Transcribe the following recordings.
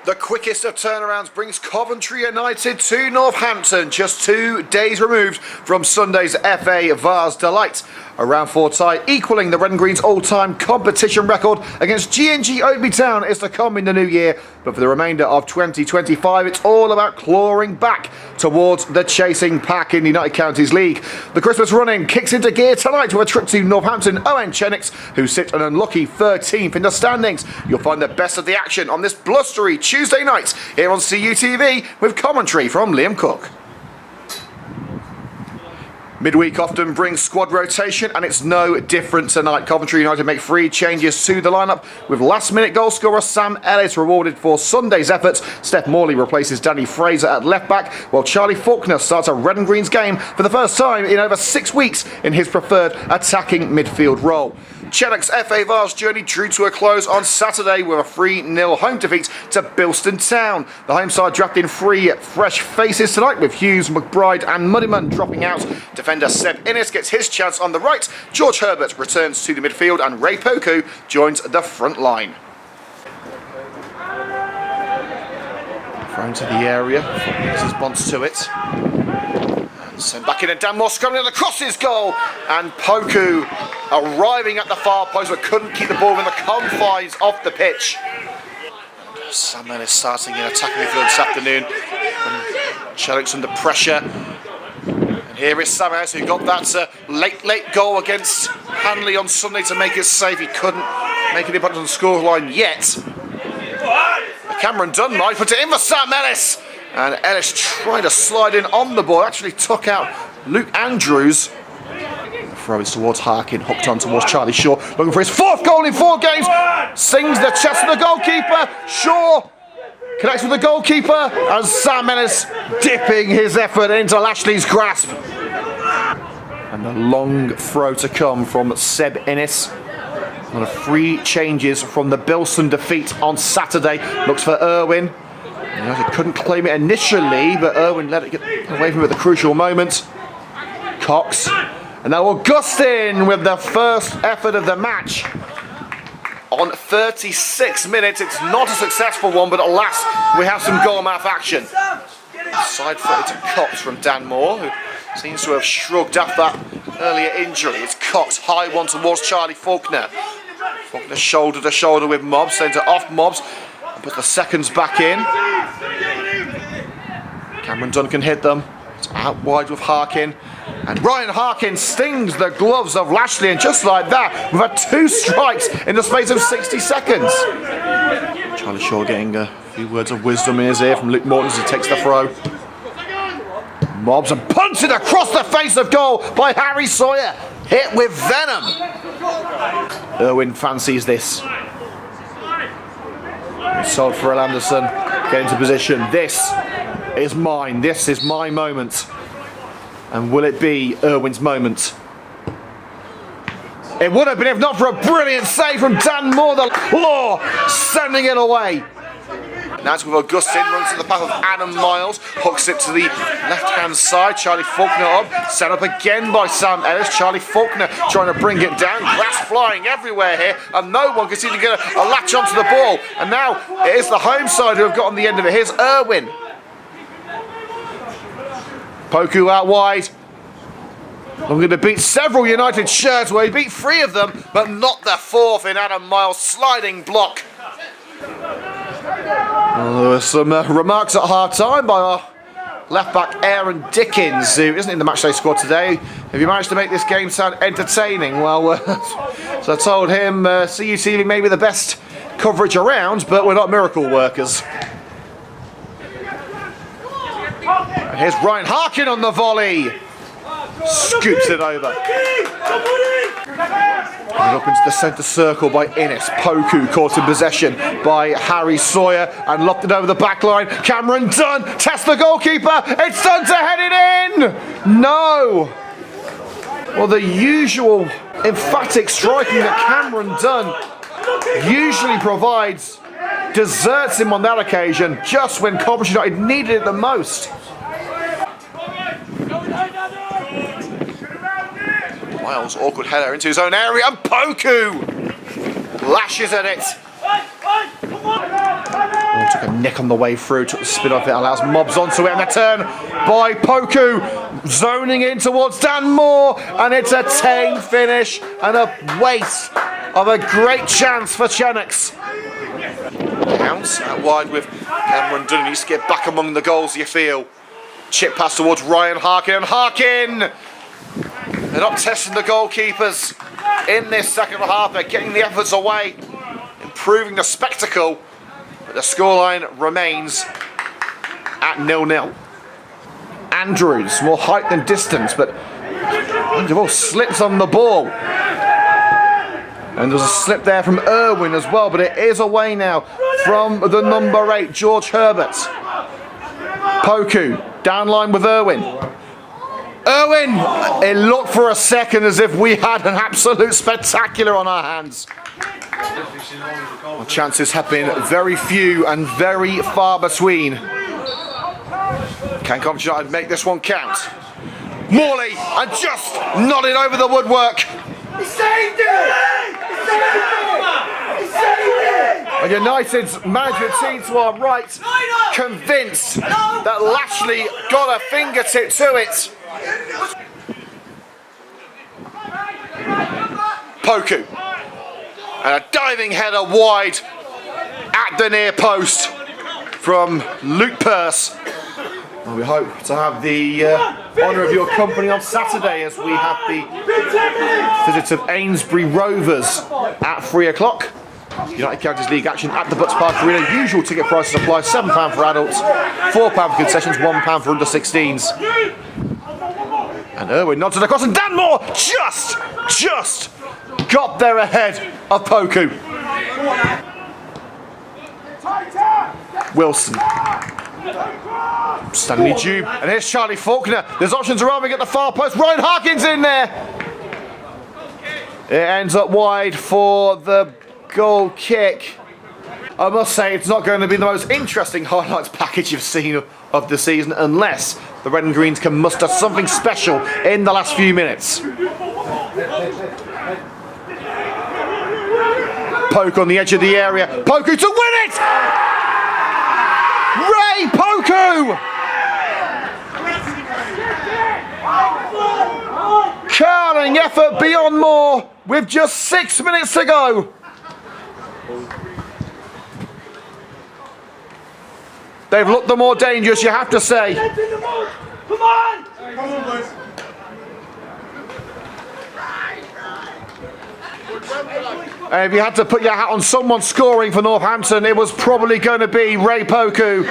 The quickest of turnarounds brings Coventry United to Northampton, just 2 days removed from Sunday's FA Vase delight. A round 4 tie equalling the Red and Green's all-time competition record against G&G Oadby Town is to come in the new year, but for the remainder of 2025 it's all about clawing back towards the chasing pack in the United Counties League. The Christmas run-in kicks into gear tonight with a trip to Northampton O.N Chenecks, who sit an unlucky 13th in the standings. You'll find the best of the action on this blustery Tuesday night here on CUTV with commentary from Liam Cook. Midweek often brings squad rotation, and it's no different tonight. Coventry United make 3 changes to the lineup, with last-minute goal scorer Sam Ellis rewarded for Sunday's efforts. Steph Morley replaces Danny Fraser at left-back, while Charlie Faulkner starts a Red and Green's game for the first time in over 6 weeks in his preferred attacking midfield role. Chenecks' FA Vase journey drew to a close on Saturday with a 3-0 home defeat to Bilston Town. The home side drafted in 3 fresh faces tonight, with Hughes, McBride and Muddyman dropping out. Defender Seb Innes gets his chance on the right, George Herbert returns to the midfield, and Ray Poku joins the front line. Thrown to the area, makes his response to it. Sent back in, and Dan Moore scrubbing the crosses goal, and Poku arriving at the far post but couldn't keep the ball in the confines of the pitch. Sam Ellis starting in attacking midfield this afternoon. Chenecks under pressure. And here is Sam Ellis, who got that late goal against Hanley on Sunday to make it safe. He couldn't make an impact on the scoreline yet. Cameron Dunn might put it in for Sam Ellis. And Ellis tried to slide in on the ball, actually took out Luke Andrews. The throw is towards Harkin, hooked on towards Charlie Shaw, looking for his 4th goal in 4 games. Sings the chest of the goalkeeper. Shaw connects with the goalkeeper, and Sam Ellis dipping his effort into Lashley's grasp. And the long throw to come from Seb Innes. One of 3 changes from the Bilston defeat on Saturday. Looks for Irwin. United couldn't claim it initially, but Irwin let it get away from him at the crucial moment. Cox. And now Augustin with the first effort of the match. On 36 minutes, it's not a successful one, but at last we have some goal-mouth action. Side footed to Cox from Dan Moore, who seems to have shrugged off that earlier injury. It's Cox, high one towards Charlie Faulkner. Faulkner shoulder to shoulder with Mobbs, sends it off Mobbs. Put the seconds back in. Cameron Dunn can hit them. It's out wide with Harkin. And Ryan Harkin stings the gloves of Lashley, and just like that, we've had 2 strikes in the space of 60 seconds. Charlie Shaw getting a few words of wisdom in his ear from Luke Morton as he takes the throw. Mobbs and punted across the face of goal by Harry Sawyer. Hit with venom. Irwin fancies this. Sold for Anderson, get into position. This is mine. This is my moment. And will it be Irwin's moment? It would have been if not for a brilliant save from Dan Moore, the claw, sending it away. Now it's with Augustin, runs to the path of Adam Miles, hooks it to the left-hand side. Charlie Faulkner up, set up again by Sam Ellis. Charlie Faulkner trying to bring it down. Grass flying everywhere here, and no one can seem to get a latch onto the ball. And now it is the home side who have got on the end of it. Here's Irwin. Poku out wide. Looking to beat several United shirts, where he beat 3 of them, but not the 4th in Adam Miles' sliding block. Well, there were some remarks at half-time by our left-back Aaron Dickens, who isn't in the matchday squad today. Have you managed to make this game sound entertaining? Well, so I told him CUTV may be the best coverage around, but we're not miracle workers. And here's Ryan Harkin on the volley. Scoops it over. Coming up into the centre circle by Innes. Poku caught in possession by Harry Sawyer and locked it over the back line. Cameron Dunn tests the goalkeeper. It's done to head it in. No. Well, the usual emphatic striking that Cameron Dunn usually provides deserts him on that occasion, just when Coventry United needed it the most. Miles, awkward header into his own area, and Poku lashes at it. Took a nick on the way through, took the spin off it, allows Mobs onto it, and a turn by Poku, zoning in towards Dan Moore, and it's a tame finish and a waste of a great chance for Chenecks. Counts out wide with Cameron Dunn. He needs to get back among the goals, you feel. Chip pass towards Ryan Harkin, and Harkin! They're not testing the goalkeepers in this second half. They're getting the efforts away, improving the spectacle, but the scoreline remains at 0-0. Andrews, more height than distance, but Andrews slips on the ball. And there's a slip there from Irwin as well, but it is away now from the number 8, George Herbert. Poku, down line with Irwin. Irwin! It looked for a second as if we had an absolute spectacular on our hands. Well, chances have been very few and very far between. Can Coventry United make this one count? Morley, and just nodded over the woodwork. He saved it! He saved it! He saved it! And United's management team to our right, convinced that Lashley got a fingertip to it. Poku. And a diving header wide at the near post from Luke Pearce. Well, we hope to have the honour of your company on Saturday as we have the visit of Ainsbury Rovers at 3 o'clock. United Counties League action at the Butts Park Arena. Usual ticket prices apply: £7 for adults, £4 for concessions, £1 for under 16s. And Irwin nods it across, and Dan Moore just got there ahead of Poku. Wilson. Stanley Dube, and here's Charlie Faulkner. There's options arriving at the far post. Ryan Harkin's in there. It ends up wide for the goal kick. I must say, it's not going to be the most interesting highlights package you've seen of the season unless the Red and Greens can muster something special in the last few minutes. Poke on the edge of the area. Poku to win it! Ray Poku! Curling effort beyond Moore with just 6 minutes to go. They've looked the more dangerous, you have to say. Come on! And if you had to put your hat on someone scoring for Northampton, it was probably going to be Ray Poku.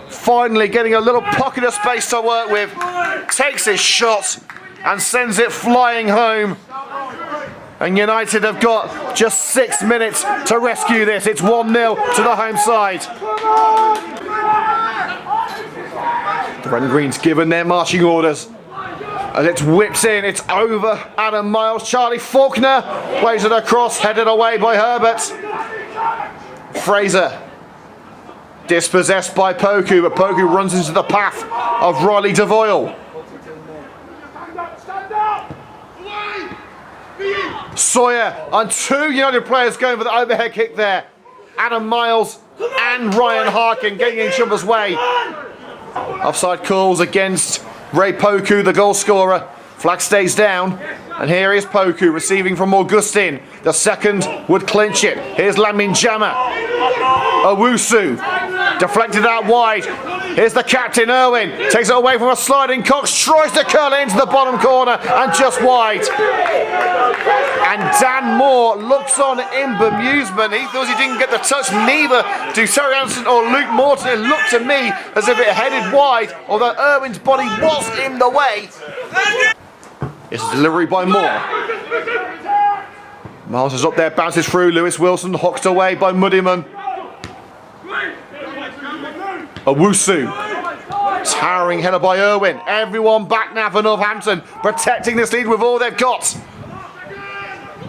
Finally getting a little pocket of space to work with, takes his shot and sends it flying home. And United have got just 6 minutes to rescue this. It's 1-0 to the home side. The Red and Greens given their marching orders. As it whips in, it's over Adam Miles. Charlie Faulkner plays it across, headed away by Herbert. Fraser dispossessed by Poku, but Poku runs into the path of Riley DeVoyle. Sawyer and 2 United players going for the overhead kick there. Adam Miles and Ryan Harkin getting in each other's way. Offside calls against Ray Poku, the goal scorer. Flag stays down, and here is Poku receiving from Augustin. The second would clinch it. Here's Lamin Jama. Owusu deflected out wide. Here's the captain, Irwin. Takes it away from a sliding Cox. Tries to curl it into the bottom corner and just wide. And Dan Moore looks on in bemusement. He thought he didn't get the touch. Neither do Terry Anderson or Luke Morton. It looked to me as if it headed wide, although Irwin's body was in the way. It's a delivery by Moore. Miles is up there, bounces through. Lewis Wilson hooked away by Muddyman. Owusu. Towering header by Irwin. Everyone back now for Northampton, protecting this lead with all they've got.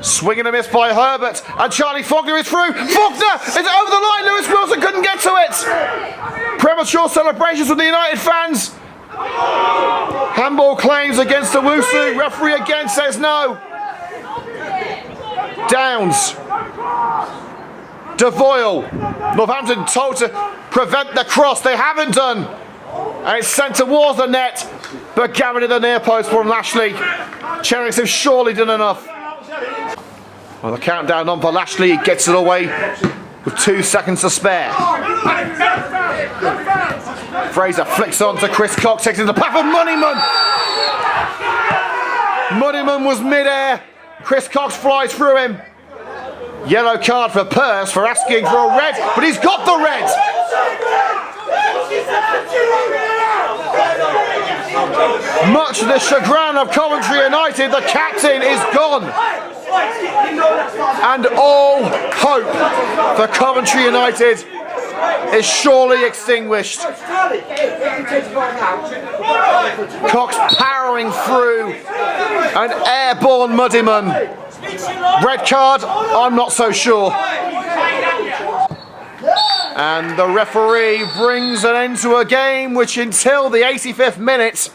Swing and a miss by Herbert, and Charlie Faulkner is through. Faulkner is over the line. Lewis Wilson couldn't get to it. Premature celebrations from the United fans. Handball claims against Owusu. Referee again says no. Downs. Devoyle. Northampton told to prevent the cross. They haven't done. And it's sent towards the net. But Gavin in the near post from Lashley. Chenecks have surely done enough. Well, the countdown on for Lashley. He gets it away with 2 seconds to spare. Fraser flicks on to Chris Cox, takes it to the path of Moneyman. Moneyman was mid-air. Chris Cox flies through him. Yellow card for Pearce for asking for a red, but he's got the red. Much to the chagrin of Coventry United, the captain is gone. And all hope for Coventry United is surely extinguished. Cox powering through an airborne Muddyman. Red card, I'm not so sure. And the referee brings an end to a game which until the 85th minute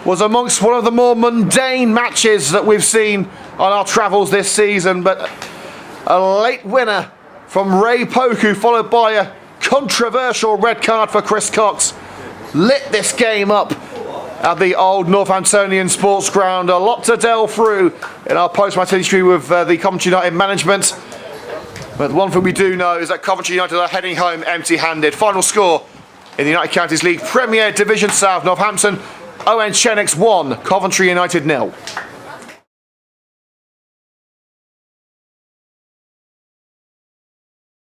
was amongst one of the more mundane matches that we've seen on our travels this season. But a late winner from Ray Poku, followed by a controversial red card for Chris Cox, lit this game up at the old Northamptonian Sports Ground. A lot to delve through in our post-match history with the Coventry United management. But one thing we do know is that Coventry United are heading home empty-handed. Final score in the United Counties League Premier Division South: Northampton O.N Chenecks 1, Coventry United 0.